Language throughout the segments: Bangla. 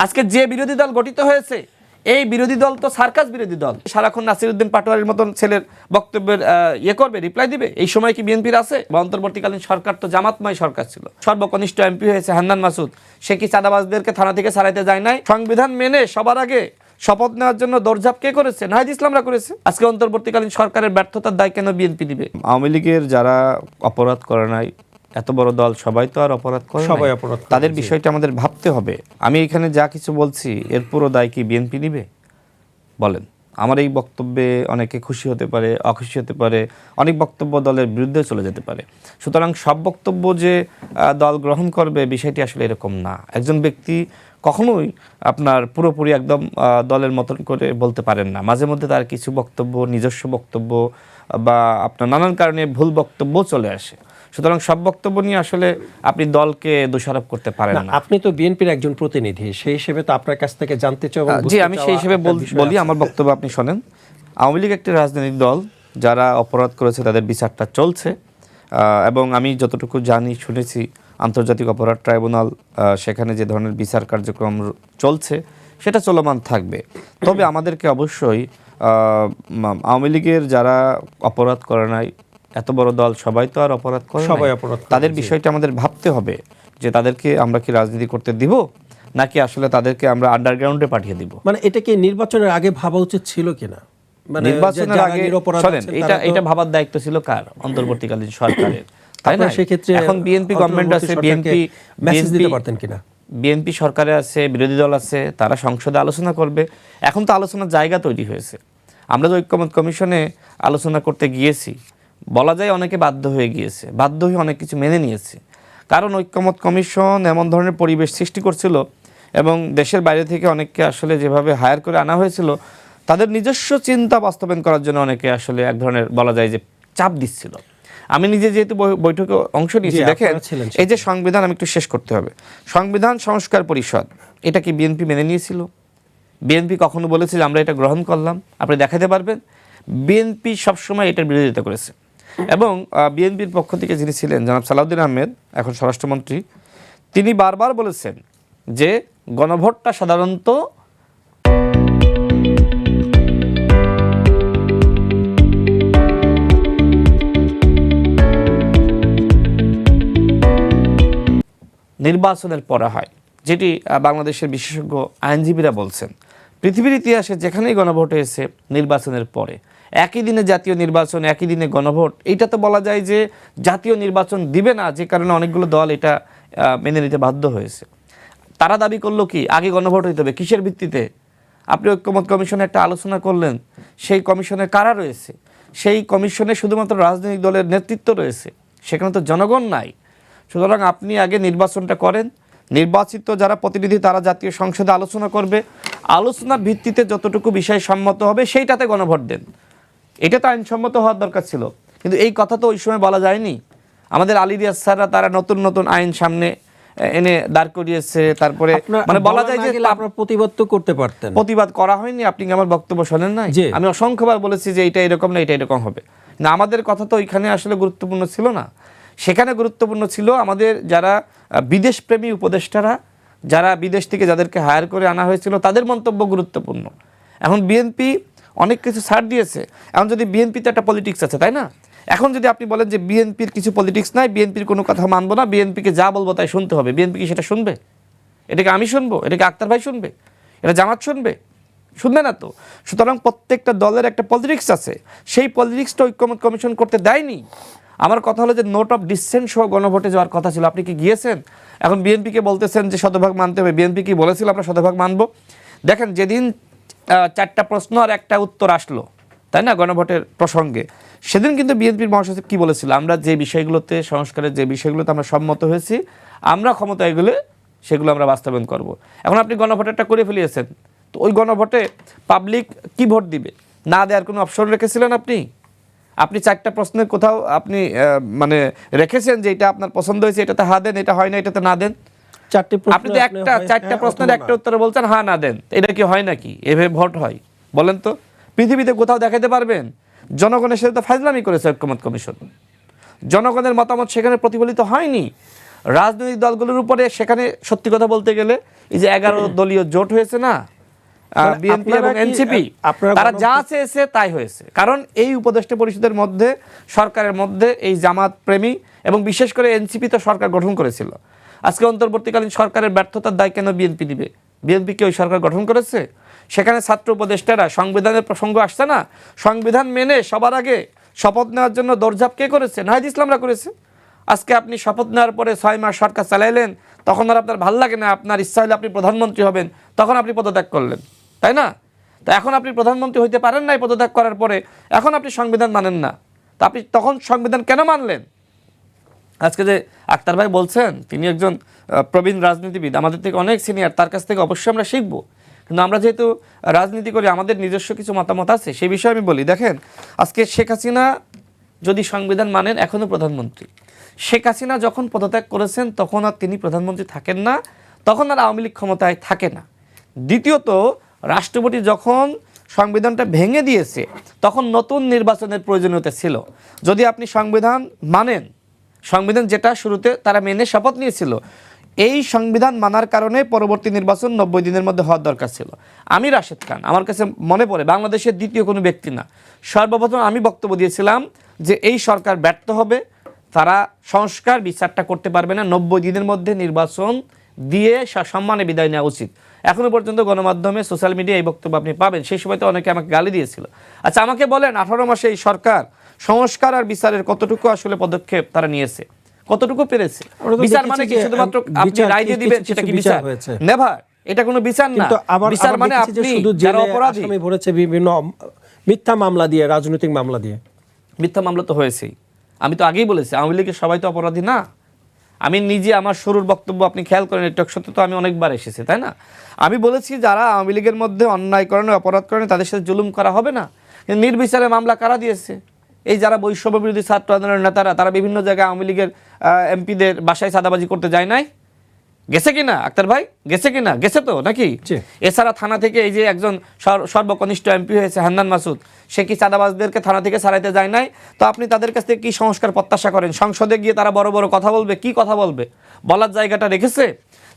আজকে যে বিরোধী দল গঠিত হয়েছে এই বিরোধী দল তো সার্কাস বিরোধী দল। সারাক্ষণ নাসিরউদ্দিন পাটোয়ারির মতন ছেলের বক্তব্যের করবে, রিপ্লাই দিবে। এই সময় কি বিএনপির আছে? বা অন্তর্বর্তীকালীন সরকার তো জামাতময় সরকার ছিল, সর্বকনিষ্ঠ এমপি হয়েছে হান্নান মাসুদ। সে কি চাঁদাবাজদেরকে থানা থেকে ছাড়াইতে যায় নাই? সংবিধান মেনে সবার আগে শপথ নেওয়ার জন্য দৌড়ঝাঁপ কে করেছে? নাহিদ ইসলামরা করেছে। আজকে অন্তর্বর্তীকালীন সরকারের ব্যর্থতার দায় কেন বিএনপি দিবে? আওয়ামী লীগের যারা অপরাধ করে নাই, এত বড় দল সবাই তো আর অপরাধ করে নাই। সবাই অপরাধ করে, তাদের বিষয়টা আমাদের ভাবতে হবে। আমি এখানে যা কিছু বলছি এর পুরো দায় কি বিএনপি নিবে? বলেন। আমার এই বক্তব্যে অনেকে খুশি হতে পারে, অখুশি হতে পারে, অনেক বক্তব্য দলের বিরুদ্ধে চলে যেতে পারে। সুতরাং সব বক্তব্য যে দল গ্রহণ করবে বিষয়টি আসলে এরকম না। একজন ব্যক্তি কখনোই আপনার পুরোপুরি একদম দলের মতন করে বলতে পারেন না। মাঝে মধ্যে তার কিছু বক্তব্য, নিজস্ব বক্তব্য বা আপনার নানান কারণে ভুল বক্তব্য চলে আসে। সুতরাং সব বক্তব্য নিয়ে আসলে আপনি দলকে দোষারোপ করতে পারেন না। আপনি তো বিএনপির একজন প্রতিনিধি, সেই হিসেবে তো আপনার কাছ থেকে জানতে চাই। জি, আমি সেই হিসেবে বলি, আমার বক্তব্য আপনি শোনেন। আওয়ামী লীগ একটি রাজনৈতিক দল, যারা অপরাধ করেছে তাদের বিচারটা চলছে এবং আমি যতটুকু জানি শুনেছি আন্তর্জাতিক অপরাধ ট্রাইব্যুনাল সেখানে যে ধরনের বিচার কার্যক্রম চলছে সেটা চলমান থাকবে। তবে আমাদেরকে অবশ্যই আওয়ামী লীগের যারা অপরাধ করে নাই, এত বড় দল সবাই তো আর অপরাধ করে নাই, সবাই অপরাধ করে, তাদের বিষয়টা আমাদের ভাবতে হবে যে তাদেরকে আমরা কি রাজনীতি করতে দিব নাকি আসলে তাদেরকে আমরা আন্ডারগ্রাউন্ডে পাঠিয়ে দিব। মানে এটা কি নির্বাচনের আগে ভাবা উচিত ছিল কিনা? মানে নির্বাচনের আগে শোনেন, এটা ভাবার দায়িত্ব ছিল কার? অন্তর্বর্তীকালীন সরকারের, তাই না? সেক্ষেত্রে এখন বিএনপি গভর্নমেন্ট আছে, মেসেজ দিতে পারতেন কিনা? বিএনপি সরকারে আছে, বিরোধী দল আছে, তারা সংসদে আলোচনা করবে। এখন তো আলোচনার জায়গা তৈরি হয়েছে। আমরা তো ঐক্যমত কমিশনে আলোচনা করতে গিয়েছি, বলা যায় অনেকে বাধ্য হয়ে গিয়েছে, বাধ্য হয়ে অনেক কিছু মেনে নিয়েছে। কারণ ঐক্যমত কমিশন এমন ধরনের পরিবেশ সৃষ্টি করছিল এবং দেশের বাইরে থেকে অনেককে আসলে যেভাবে হায়ার করে আনা হয়েছিল তাদের নিজস্ব চিন্তা বাস্তবায়ন করার জন্য অনেকে আসলে এক ধরনের বলা যায় যে চাপ দিচ্ছিল। আমি নিজে যেহেতু বৈঠকে অংশ নিয়েছি, দেখেন এই যে সংবিধান, আমি একটু শেষ করতে হবে। সংবিধান সংস্কার পরিষদ, এটা কি বিএনপি মেনে নিয়েছিল? বিএনপি কখনো বলেছে যে আমরা এটা গ্রহণ করলাম? আপনি দেখাতে পারবেন? বিএনপি সবসময় এটার বিরোধিতা করেছে এবং বিএনপির পক্ষ থেকে যিনি ছিলেন জনাব সালাউদ্দিন আহমেদ, এখন স্বরাষ্ট্রমন্ত্রী, তিনি বারবার বলেছেন যে গণভোটটা সাধারণত নির্বাচনের পরে হয়, যেটি বাংলাদেশের বিশেষজ্ঞ আইনজীবীরা বলছেন। পৃথিবীর ইতিহাসে যেখানেই গণভোট হয়েছে নির্বাচনের পরে, একই দিনে জাতীয় নির্বাচন, একই দিনে গণভোট, এইটা তো বলা যায় যে জাতীয় নির্বাচন দিবে না, যে কারণে অনেকগুলো দল এটা মেনে নিতে বাধ্য হয়েছে। তারা দাবি করলো কি আগে গণভোট হইতে হবে। কিসের ভিত্তিতে? আপনি ঐক্যমত কমিশনে একটা আলোচনা করলেন, সেই কমিশনে কারা রয়েছে? সেই কমিশনে শুধুমাত্র রাজনৈতিক দলের নেতৃত্ব রয়েছে, সেখানে তো জনগণ নাই। সুতরাং আপনি আগে নির্বাচনটা করেন, নির্বাচিত যারা প্রতিনিধি তারা জাতীয় সংসদে আলোচনা করবে, আলোচনার ভিত্তিতে যতটুকু বিষয় সম্মত হবে সেইটাতে গণভোট দেন। এটা তো আইনসম্মত হওয়ার দরকার ছিল, কিন্তু এই কথা তো ওই সময় বলা যায়নি। আমাদের আলী রিয়াজ স্যাররা তারা নতুন নতুন আইন সামনে এনে দাঁড় করিয়েছে, তারপরে মানে বলা যায় যে আপনারা প্রতিবাদ তো করতে পারতেন। প্রতিবাদ করা হয়নি। আপনি কি আমার বক্তব্য শোনেন নাই? আমি অসংখ্যবার বলেছি যে এটা এরকম না, এটা এরকম হবে না। আমাদের কথা তো ওইখানে আসলে গুরুত্বপূর্ণ ছিল না, সেখানে গুরুত্বপূর্ণ ছিল আমাদের যারা বিদেশপ্রেমী উপদেষ্টারা, যারা বিদেশ থেকে যাদেরকে হায়ার করে আনা হয়েছিল তাদের মন্তব্য গুরুত্বপূর্ণ। এখন বিএনপি অনেক কিছু ছাড় দিয়েছে। এখন যদি বিএনপিতে একটা পলিটিক্স আছে, তাই না? এখন যদি আপনি বলেন যে বিএনপির কিছু পলিটিক্স নাই, বিএনপির কোনো কথা মানবো না, বিএনপিকে যা বলবো তাই শুনতে হবে, বিএনপি কি সেটা শুনবে? এটাকে আমি শুনবো? এটাকে আক্তার ভাই শুনবে? এটা জামাত শুনবে? শুনবে না তো। সুতরাং প্রত্যেকটা দলের একটা পলিটিক্স আছে, সেই পলিটিক্সটা ঐক্যমত কমিশন করতে দেয়নি। আমার কথা হলো যে নোট অফ ডিসেন্ট সহ গণভোটে যাওয়ার কথা ছিল, আপনি কি গিয়েছেন? এখন বিএনপিকে বলতেছেন যে শতভাগ মানতে হবে। বিএনপি কি বলেছিল আমরা শতভাগ মানব? দেখেন যেদিন 4টা প্রশ্ন আর একটা উত্তর আসলো, তাই না, গণভোটের প্রসঙ্গে, সেদিন কিন্তু বিএনপির মহাসচিব কি বলেছিল? আমরা যে বিষয়গুলোতে সংস্কারের যে বিষয়গুলোতে আমরা সম্মত হয়েছি, আমরা ক্ষমতা এগুলো সেগুলো আমরা বাস্তবায়ন করব। এখন আপনি গণভোটেরটা করে ফেলিয়েছেন, তো ওই গণভোটে পাবলিক কি ভোট দিবে? না দেওয়ার কোনো অপশন রেখেছিলেন আপনি? আপনি 4টা প্রশ্নের কোথাও আপনি মানে রেখেছেন যে এটা আপনার পছন্দ হয়েছে, এটাতে হা দেন, এটা হয় না এটাতে না দেন? আপনি তো 4টা প্রশ্নের একটা উত্তরে বলছেন হা না দেন, এটা কি হয় নাকি? এভাবে ভোট হয়? বলেন তো পৃথিবীতে কোথাও দেখাতে পারবেন? জনগণের সাথে তো ফাজলামি করেছে ঐক্যমত কমিশন। জনগণের মতামত সেখানে প্রতিফলিত হয়নি। রাজনৈতিক দলগুলোর উপরে সেখানে সত্যি কথা বলতে গেলে এই যে 11 দলীয় জোট হয়েছে না, বিএনপি এবং এনসিপি, তারা যা চেয়েছে তাই হয়েছে। কারণ এই উপদেষ্টা পরিষদের মধ্যে, সরকারের মধ্যে এই জামাত প্রেমী এবং বিশেষ করে এনসিপি তো সরকার গঠন করেছিল। আজকে অন্তর্বর্তীকালীন সরকারের ব্যর্থতার দায় কেন বিএনপি দিবে? বিএনপি কি ওই সরকার গঠন করেছে? সেখানে ছাত্র উপদেষ্টারা, সংবিধানের প্রসঙ্গ আসছে না, সংবিধান মেনে সবার আগে শপথ নেওয়ার জন্য দৌড়ঝাঁপ কে করেছে? নাহিদ ইসলামরা করেছে। আজকে আপনি শপথ নেওয়ার পরে 6 মাস সরকার চালাইলেন, তখন আর আপনার ভালো লাগে না, আপনার ইচ্ছা হলে আপনি প্রধানমন্ত্রী হবেন, তখন আপনি পদত্যাগ করলেন, তাই না? তো এখন আপনি প্রধানমন্ত্রী হইতে পারেন নাই পদত্যাগ করার পরে, এখন আপনি সংবিধান মানেন না, তো আপনি তখন সংবিধান কেন মানলেন? আজকে যে আক্তার ভাই বলছেন, তিনি একজন প্রবীণ রাজনীতিবিদ, আমাদের থেকে অনেক সিনিয়র, তার কাছ থেকে অবশ্যই আমরা শিখবো। কিন্তু আমরা যেহেতু রাজনীতি করি, আমাদের নিজস্ব কিছু মতামত আছে, সেই বিষয়ে আমি বলি। দেখেন, আজকে শেখ হাসিনা যদি সংবিধান মানেন, এখনও প্রধানমন্ত্রী। শেখ হাসিনা যখন পদত্যাগ করেছেন তখন আর তিনি প্রধানমন্ত্রী থাকেন না, তখন আর আওয়ামী লীগ ক্ষমতায় থাকে না। দ্বিতীয়ত, রাষ্ট্রপতি যখন সংবিধানটা ভেঙে দিয়েছে তখন নতুন নির্বাচনের প্রয়োজনীয়তা ছিল। যদি আপনি সংবিধান মানেন, সংবিধান যেটা শুরুতে তারা মেনে শপথ নিয়েছিল, এই সংবিধান মানার কারণে পরবর্তী নির্বাচন 90 দিনের মধ্যে হওয়ার দরকার ছিল। আমি রাশেদ খান, আমার কাছে মনে পড়ে, বাংলাদেশের দ্বিতীয় কোনো ব্যক্তি না, সর্বপ্রথম আমি বক্তব্য দিয়েছিলাম যে এই সরকার ব্যর্থ হবে, তারা সংস্কার বিচারটা করতে পারবে না, 90 দিনের মধ্যে নির্বাচন দিয়ে সম্মানে বিদায় নেওয়া উচিত। এখনো পর্যন্ত গণমাধ্যমে, সোশ্যাল মিডিয়ায় এই বক্তব্য আপনি পাবেন। সেই সময় তো অনেকে আমাকে গালি দিয়েছিল। আচ্ছা, আমাকে বলেন, 18 মাসে এই সরকার সংস্কার আর বিচারের কতটুকু আসলে পদক্ষেপ তারা নিয়েছে, কতটুকু পেরেছে? বিচার মানে কি শুধুমাত্র আপনি রায় দিয়ে দিবেন সেটা কি বিচার? নেভার, এটা কোনো বিচার না। বিচার মানে আপনি যারা অপরাধী, আসামি ভরেছে বিভিন্ন মিথ্যা মামলা দিয়ে, রাজনৈতিক মামলা দিয়ে। মিথ্যা মামলা তো হয়েছেই। আমি তো আগেই বলেছি, আওয়ামী লীগের সবাই তো অপরাধী না। আমি নিজে আমার শুরুর বক্তব্য আপনি খেয়াল করেন, টক সত্য তো আমি অনেকবার এসেছি, তাই না? আমি বলেছি যারা আওয়ামী লীগের মধ্যে অন্যায় করেন, অপরাধ করেন, তাদের সাথে জুলুম করা হবে না। নির্বিচারে মামলা কারা দিয়েছে? এই যারা বৈষম্য বিরোধী ছাত্র আন্দোলনের নেতারা, তারা বিভিন্ন জায়গায় আওয়ামী লীগের এমপিদের বাসায় চাঁদাবাজি করতে যায় নাই? গেছে কিনা আক্তার ভাই? গেছে কিনা? গেছে তো নাকি? এছাড়া থানা থেকে এই যে একজন সর্বকনিষ্ঠ এমপি হয়েছে হান্নান মাসুদ, সে কি চাঁদাবাজদেরকে থানা থেকে ছাড়াইতে যায় নাই? তো আপনি তাদের কাছ থেকে কি সংস্কার প্রত্যাশা করেন? সংসদে গিয়ে তারা বড় বড় কথা বলবে, কি কথা বলবে? বলার জায়গাটা রেখেছে?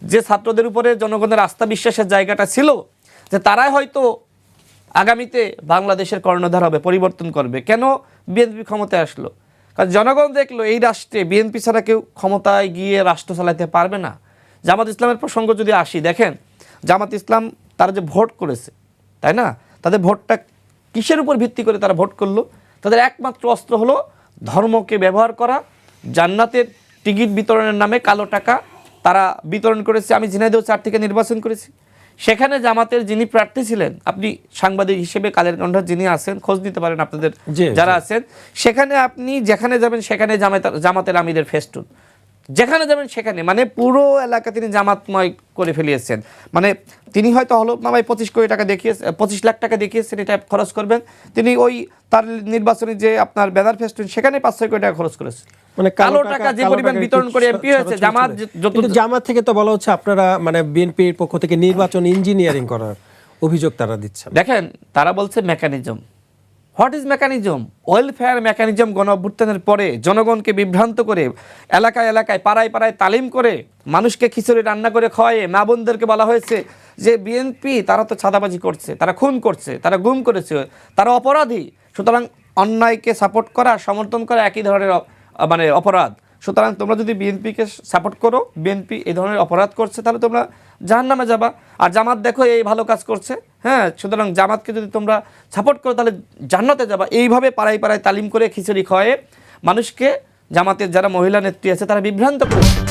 যে ছাত্রদের উপরে জনগণের আস্থা বিশ্বাসের জায়গাটা ছিল, যে তারাই হয়তো আগামীতে বাংলাদেশের কর্ণধার হবে, পরিবর্তন করবে, কেন বিএনপি ক্ষমতায় আসলো? কারণ জনগণ দেখলো এই রাষ্ট্রে বিএনপি ছাড়া কেউ ক্ষমতায় গিয়ে রাষ্ট্র চালাতে পারবে না। জামাত ইসলামের প্রসঙ্গ যদি আসি, দেখেন জামাত ইসলাম তারা যে ভোট করেছে, তাই না? তাদের ভোটটা কিসের উপর ভিত্তি করে তারা ভোট করলো? তাদের একমাত্র অস্ত্র হলো ধর্মকে ব্যবহার করা। জান্নাতের টিকিট বিতরণের নামে কালো টাকা তারা বিতরণ করেছে। আমি ঝিনাইদহ 4 থেকে নির্বাচন করেছি, সেখানে জামাতের যিনি প্রার্থী ছিলেন, আপনি সাংবাদিক হিসেবে কালের কণ্ঠ যিনি আছেন, খোঁজ নিতে পারেন আপনাদের যারা আছেন, সেখানে আপনি যেখানে যাবেন সেখানে জামাতের আমিরের ফেস্টুন, যেখানে যাবেন সেখানে, মানে পুরো এলাকা তিনি জামাতময় করে ফেলিয়েছেন। মানে তিনি হয়তো হলফনামায় 25 কোটি টাকা দেখিয়েছেন, 25 লাখ টাকা দেখিয়েছেন এটা খরচ করবেন, তিনি ওই তার নির্বাচনী যে আপনার ব্যানার ফেস্টুন সেখানে 5-6 কোটি টাকা খরচ করেছে। মানে কালো টাকা যে পরিমাণ বিতরণ করে এমপি হয়েছে। জামাত থেকে তো বলা হচ্ছে আপনারা মানে বিএনপির পক্ষ থেকে নির্বাচন ইঞ্জিনিয়ারিং করার অভিযোগ তারা দিচ্ছে। দেখেন, তারা বলছে mechanism. What is mechanism? Welfare mechanism. গণ অভ্যুত্থানের পরে জনগণকে বিভ্রান্ত করে, এলাকায় এলাকায়, পাড়ায় পাড়ায় তালিম করে, মানুষকে খিচুড়ি রান্না করে খাওয়ায়ে মা বোনদেরকে বলা হয়েছে যে বিএনপি তারা তো চাঁদাবাজি করছে, তারা খুন করছে, তারা গুম করেছে, তারা অপরাধী, সুতরাং অন্যায়কে সাপোর্ট করা, সমর্থন করা একই ধরনের মানে অপরাধ। সুতরাং তোমরা যদি বিএনপিকে সাপোর্ট করো, বিএনপি এই ধরনের অপরাধ করছে, তাহলে তোমরা জাহান্নামে যাবা। আর জামাত দেখো এই ভালো কাজ করছে, হ্যাঁ, সুতরাং জামাতকে যদি তোমরা সাপোর্ট করো তাহলে জান্নাতে যাবা। এইভাবে পাড়ায় পাড়ায় তালিম করে খিচুড়ি খাওয়ায়ে মানুষকে, জামাতের যারা মহিলা নেত্রী আছে তারা বিভ্রান্ত করছে।